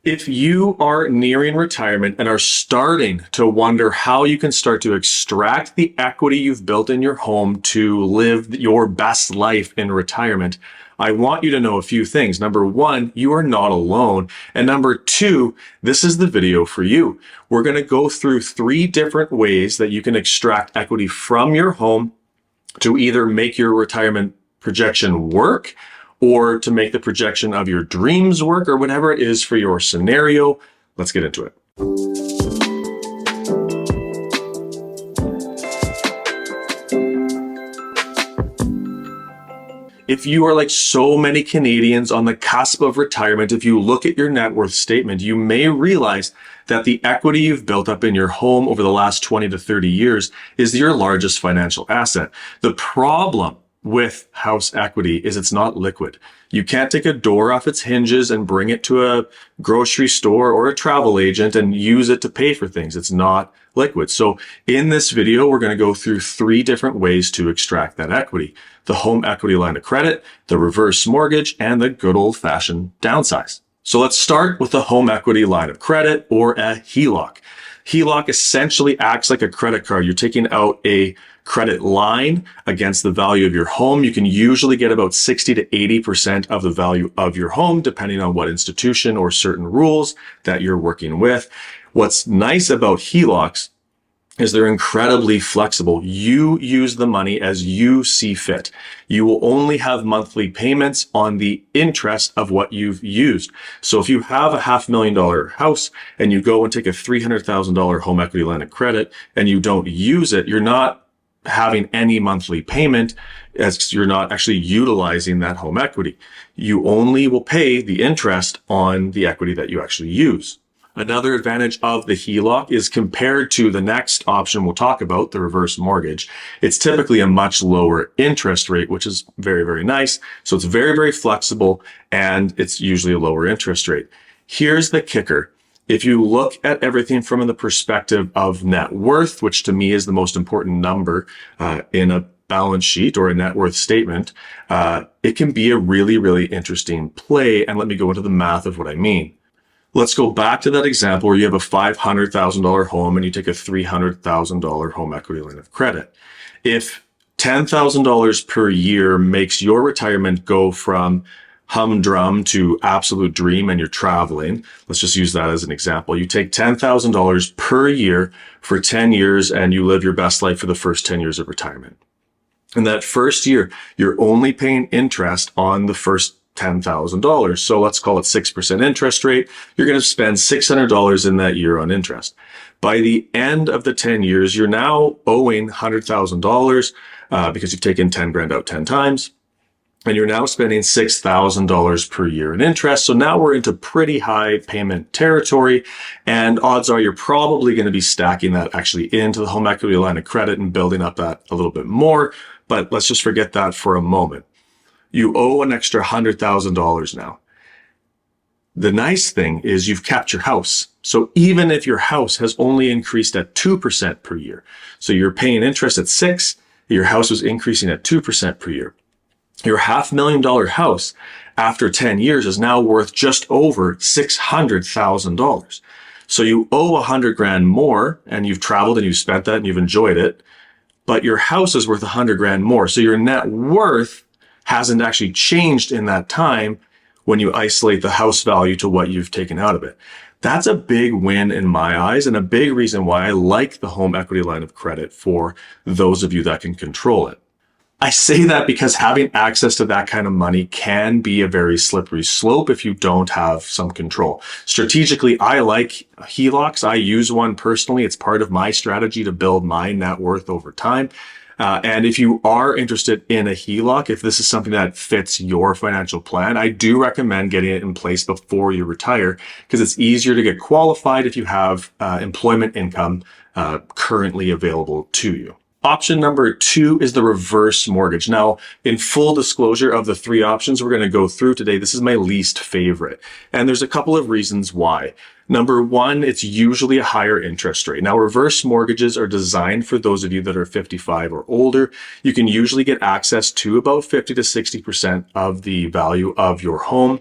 If you are nearing retirement and are starting to wonder how you can start to extract the equity you've built in your home to live your best life in retirement, I want you to know a few things. Number one, you are not alone. And number two, this is the video for you. We're going to go through 3 different ways that you can extract equity from your home to either make your retirement projection work or to make the projection of your dreams work, or whatever it is for your scenario. Let's get into it. If you are like so many Canadians on the cusp of retirement, if you look at your net worth statement, you may realize that the equity you've built up in your home over the last 20 to 30 years is your largest financial asset. The problem with house equity is it's not liquid. You can't take a door off its hinges and bring it to a grocery store or a travel agent and use it to pay for things. It's not liquid. So in this video, we're going to go through 3 different ways to extract that equity: the home equity line of credit, the reverse mortgage, and the good old fashioned downsize. So let's start with the home equity line of credit, or a HELOC. HELOC essentially acts like a credit card. You're taking out a credit line against the value of your home. You can usually get about 60 to 80% of the value of your home, depending on what institution or certain rules that you're working with. What's nice about HELOCs is they're incredibly flexible. You use the money as you see fit. You will only have monthly payments on the interest of what you've used. So if you have a $500,000 house and you go and take a $300,000 home equity line of credit and you don't use it, you're not having any monthly payment, as you're not actually utilizing that home equity. You only will pay the interest on the equity that you actually use. Another advantage of the HELOC is compared to the next option we'll talk about, the reverse mortgage. It's typically a much lower interest rate, which is very, very nice. So it's very, very flexible, and it's usually a lower interest rate. Here's the kicker. If you look at everything from the perspective of net worth, which to me is the most important number in a balance sheet or a net worth statement, it can be a really, really interesting play. And let me go into the math of what I mean. Let's go back to that example where you have a $500,000 home and you take a $300,000 home equity line of credit. If $10,000 per year makes your retirement go from humdrum to absolute dream and you're traveling, let's just use that as an example. You take $10,000 per year for 10 years and you live your best life for the first 10 years of retirement. In that first year, you're only paying interest on the first $10,000. So let's call it 6% interest rate. You're going to spend $600 in that year on interest. By the end of the 10 years, you're now owing $100,000 because you've taken 10 grand out 10 times. And you're now spending $6,000 per year in interest. So now we're into pretty high payment territory. And odds are you're probably going to be stacking that actually into the home equity line of credit and building up that a little bit more. But let's just forget that for a moment. You owe an extra $100,000 now. The nice thing is you've kept your house. So even if your house has only increased at 2% per year, so you're paying interest at 6, your house was increasing at 2% per year. Your $500,000 house after 10 years is now worth just over $600,000. So you owe 100 grand more, and you've traveled and you've spent that and you've enjoyed it, but your house is worth 100 grand more. So your net worth hasn't actually changed in that time when you isolate the house value to what you've taken out of it. That's a big win in my eyes, and a big reason why I like the home equity line of credit for those of you that can control it. I say that because having access to that kind of money can be a very slippery slope if you don't have some control. Strategically, I like HELOCs. I use one personally. It's part of my strategy to build my net worth over time. And if you are interested in a HELOC, if this is something that fits your financial plan, I do recommend getting it in place before you retire, because it's easier to get qualified if you have employment income currently available to you. Option number 2 is the reverse mortgage. Now, in full disclosure of the 3 options we're going to go through today, this is my least favorite. And there's a couple of reasons why. Number 1, it's usually a higher interest rate. Now, reverse mortgages are designed for those of you that are 55 or older. You can usually get access to about 50 to 60% of the value of your home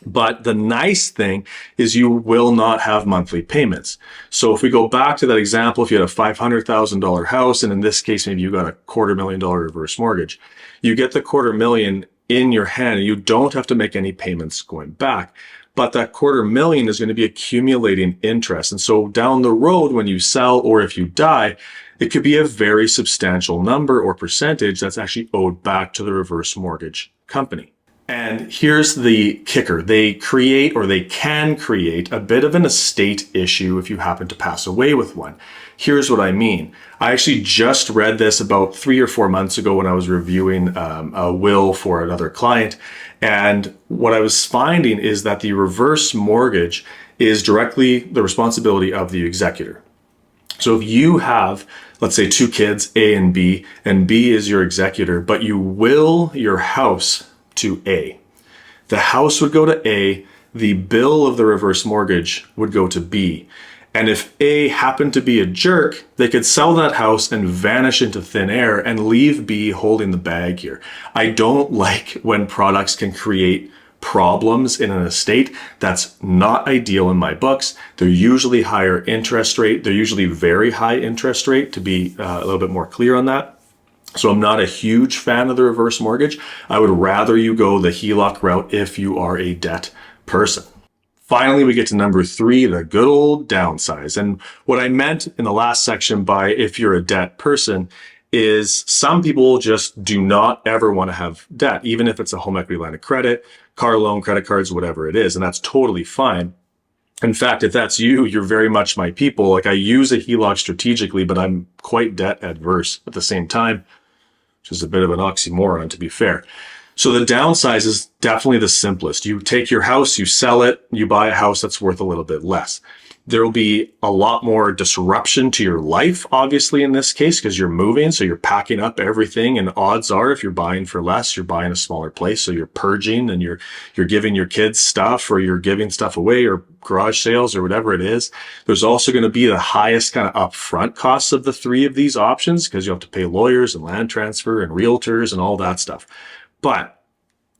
But the nice thing is you will not have monthly payments. So if we go back to that example, if you had a $500,000 house, and in this case, maybe you got a $250,000 reverse mortgage, you get the 250,000 in your hand and you don't have to make any payments going back. But that 250,000 is going to be accumulating interest. And so down the road, when you sell or if you die, it could be a very substantial number or percentage that's actually owed back to the reverse mortgage company. And here's the kicker. They create, or they can create, a bit of an estate issue if you happen to pass away with one. Here's what I mean. I actually just read this about 3 or 4 months ago when I was reviewing a will for another client. And what I was finding is that the reverse mortgage is directly the responsibility of the executor. So if you have, let's say, 2 kids, A and B is your executor, but you will your house to A. The house would go to A, the bill of the reverse mortgage would go to B. And if A happened to be a jerk, they could sell that house and vanish into thin air and leave B holding the bag here. I don't like when products can create problems in an estate. That's not ideal in my books. They're usually higher interest rate. They're usually very high interest rate, to be a little bit more clear on that. So I'm not a huge fan of the reverse mortgage. I would rather you go the HELOC route if you are a debt person. Finally, we get to number 3, the good old downsize. And what I meant in the last section by if you're a debt person is some people just do not ever want to have debt, even if it's a home equity line of credit, car loan, credit cards, whatever it is. And that's totally fine. In fact, if that's you, you're very much my people. Like, I use a HELOC strategically, but I'm quite debt adverse at the same time, which is a bit of an oxymoron, to be fair. So the downsize is definitely the simplest. You take your house, you sell it, you buy a house that's worth a little bit less. There will be a lot more disruption to your life, obviously, in this case, because you're moving. So you're packing up everything. And odds are, if you're buying for less, you're buying a smaller place. So you're purging and you're giving your kids stuff, or you're giving stuff away, or garage sales, or whatever it is. There's also going to be the highest kind of upfront costs of the 3 of these options, because you have to pay lawyers and land transfer and realtors and all that stuff. But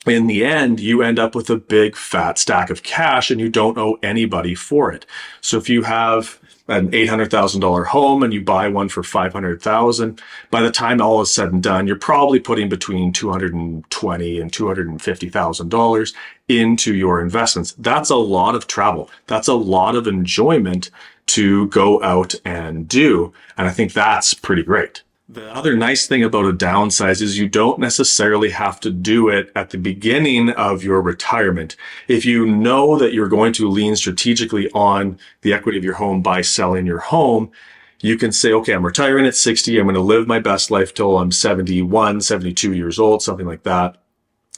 in the end, you end up with a big fat stack of cash and you don't owe anybody for it. So if you have an $800,000 home and you buy one for $500,000, by the time all is said and done, you're probably putting between $220,000 and $250,000 into your investments. That's a lot of travel. That's a lot of enjoyment to go out and do. And I think that's pretty great. The other nice thing about a downsize is you don't necessarily have to do it at the beginning of your retirement. If you know that you're going to lean strategically on the equity of your home by selling your home, you can say, okay, I'm retiring at 60. I'm going to live my best life till I'm 71, 72 years old, something like that.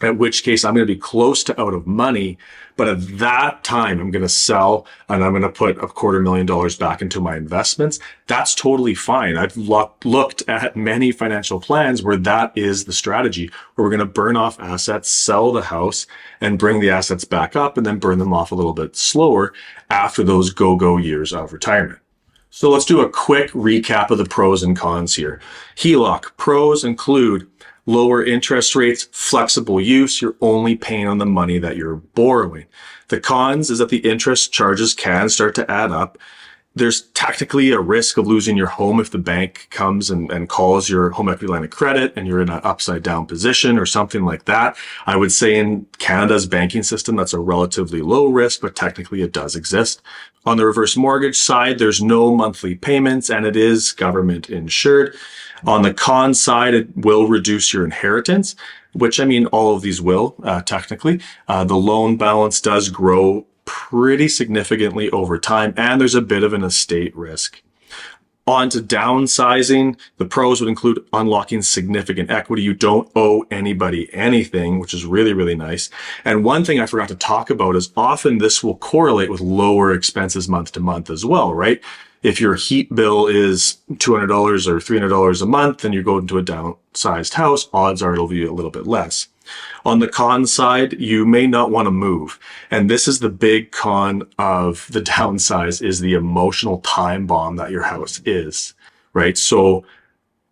At which case I'm going to be close to out of money. But at that time, I'm going to sell and I'm going to put $250,000 back into my investments. That's totally fine. I've looked at many financial plans where that is the strategy, where we're going to burn off assets, sell the house, and bring the assets back up, and then burn them off a little bit slower after those go-go years of retirement. So let's do a quick recap of the pros and cons here. HELOC pros include lower interest rates, flexible use. You're only paying on the money that you're borrowing. The cons is that the interest charges can start to add up. There's technically a risk of losing your home if the bank comes and calls your home equity line of credit and you're in an upside down position or something like that. I would say in Canada's banking system, that's a relatively low risk, but technically it does exist. On the reverse mortgage side, there's no monthly payments and it is government insured. On the con side, it will reduce your inheritance, which, I mean, all of these will, technically. The loan balance does grow pretty significantly over time, and there's a bit of an estate risk. On to downsizing, the pros would include unlocking significant equity. You don't owe anybody anything, which is really, really nice. And one thing I forgot to talk about is often this will correlate with lower expenses month to month as well, right? If your heat bill is $200 or $300 a month and you go into a downsized house, odds are it'll be a little bit less. On the con side, you may not want to move. And this is the big con of the downsize, is the emotional time bomb that your house is, right? So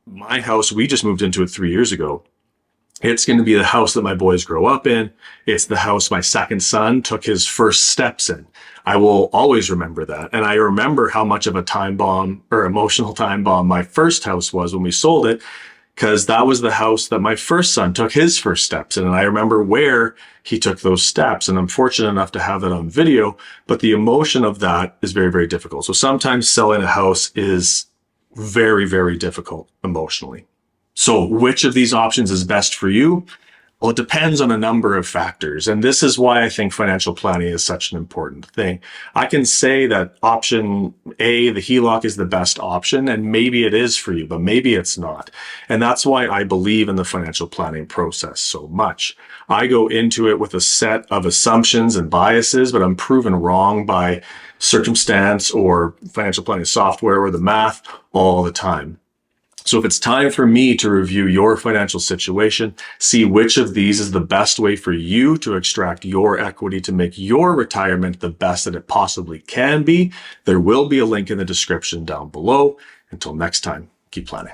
my house, we just moved into it 3 years ago. It's going to be the house that my boys grow up in. It's the house my second son took his first steps in. I will always remember that. And I remember how much of a time bomb or emotional time bomb my first house was when we sold it, because that was the house that my first son took his first steps in. And I remember where he took those steps. And I'm fortunate enough to have that on video, but the emotion of that is very, very difficult. So sometimes selling a house is very, very difficult emotionally. So which of these options is best for you? Well, it depends on a number of factors. And this is why I think financial planning is such an important thing. I can say that option A, the HELOC, is the best option, and maybe it is for you, but maybe it's not. And that's why I believe in the financial planning process so much. I go into it with a set of assumptions and biases, but I'm proven wrong by circumstance or financial planning software or the math all the time. So if it's time for me to review your financial situation, see which of these is the best way for you to extract your equity to make your retirement the best that it possibly can be, there will be a link in the description down below. Until next time, keep planning.